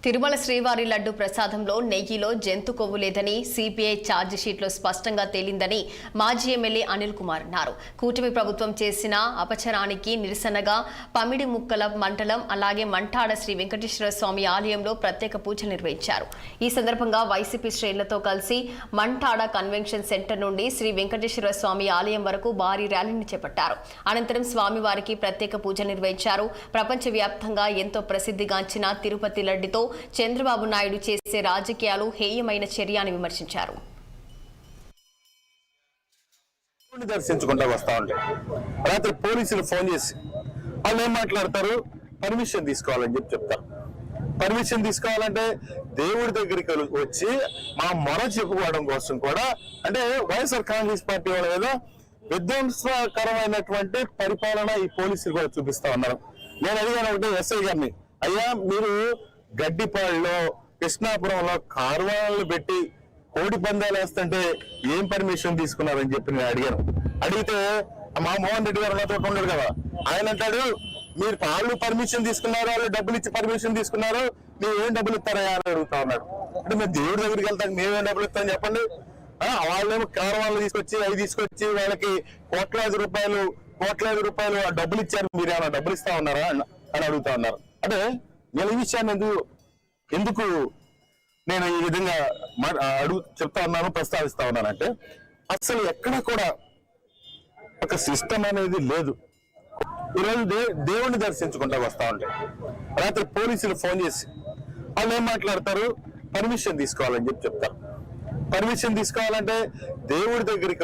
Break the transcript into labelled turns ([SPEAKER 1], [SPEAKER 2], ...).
[SPEAKER 1] తిరుమల శ్రీవారి లడ్డు ప్రసాదంలో నెయ్యిలో జంతు కొవ్వు లేదని సిపిఐ ఛార్జ్ షీట్లో స్పష్టంగా తేలిందని మాజీ ఎమ్మెల్యే అనిల్ కుమార్ అన్నారు. కూటమి ప్రభుత్వం చేసిన అపచారానికి నిరసనగా పమిడి ముక్కల మండలం అలాగే మంటాడ శ్రీ వెంకటేశ్వర స్వామి ఆలయంలో ప్రత్యేక పూజలు నిర్వహించారు. ఈ సందర్భంగా వైసీపీ శ్రేణులతో కలిసి మంటాడ కన్వెన్షన్ సెంటర్ నుండి శ్రీ వెంకటేశ్వర స్వామి ఆలయం వరకు భారీ ర్యాలీని చేపట్టారు. అనంతరం స్వామివారికి ప్రత్యేక పూజలు నిర్వహించారు. ప్రపంచవ్యాప్తంగా ఎంతో ప్రసిద్ధిగాంచిన తిరుపతి లడ్డుతో చంద్రబాబు నాయుడు చేసే రాజకీయాలు హేయమైన చర్య అని విమర్శించారు.
[SPEAKER 2] దర్శించుకుంటా వస్తా ఉంటే రాత్రి పోలీసులు ఫోన్ చేసి వాళ్ళు ఏం మాట్లాడతారు, పర్మిషన్ తీసుకోవాలని చెప్తారు. పర్మిషన్ తీసుకోవాలంటే దేవుడి దగ్గరికి వచ్చి మా మొర చెప్పుకోవడం కోసం కూడా, అంటే వైఎస్ఆర్ కాంగ్రెస్ పార్టీ వాళ్ళ ఏదో విధ్వంసకరమైనటువంటి పరిపాలన ఈ పోలీసులు కూడా చూపిస్తా ఉన్నారు. నేను అడిగాను ఒకటి ఎస్ఐ గారిని, అయ్యా మీరు గడ్డిపాడులో కృష్ణాపురంలో కార్వాన్లు పెట్టి కోడి పందాలు వేస్తుంటే ఏం పర్మిషన్ తీసుకున్నారని చెప్పి నేను అడిగాను. అడిగితే మా మోహన్ రెడ్డి గారు నాతో ఉండడు కదా, ఆయన అంటాడు మీరు వాళ్ళు పర్మిషన్ తీసుకున్నారు, వాళ్ళు డబ్బులు ఇచ్చి పర్మిషన్ తీసుకున్నారు, మీరు ఏం డబ్బులు ఇస్తారా అని అడుగుతా ఉన్నాడు. అంటే మేము దేవుడి దగ్గరికి వెళ్తాం, మేమేం డబ్బులు ఇస్తామని చెప్పండి. వాళ్ళేమో కార్వాన్లు తీసుకొచ్చి అవి తీసుకొచ్చి వాళ్ళకి కోట్లాది రూపాయలు ఆ డబ్బులు ఇచ్చారు, మీరు ఏమైనా డబ్బులు ఇస్తా ఉన్నారా అని అడుగుతా ఉన్నారు. అంటే నేను ఈ విషయాన్ని ఎందుకు నేను ఈ విధంగా చెప్తా ఉన్నాను, ప్రస్తావిస్తా ఉన్నానంటే అసలు ఎక్కడ కూడా ఒక సిస్టమ్ అనేది లేదు. ఈరోజు దేవుడిని దర్శించుకుంటా వస్తా ఉంటే రాత్రి పోలీసులు ఫోన్ చేసి వాళ్ళు ఏం మాట్లాడతారు, పర్మిషన్ తీసుకోవాలని చెప్తారు. పర్మిషన్ తీసుకోవాలంటే దేవుడి దగ్గరికి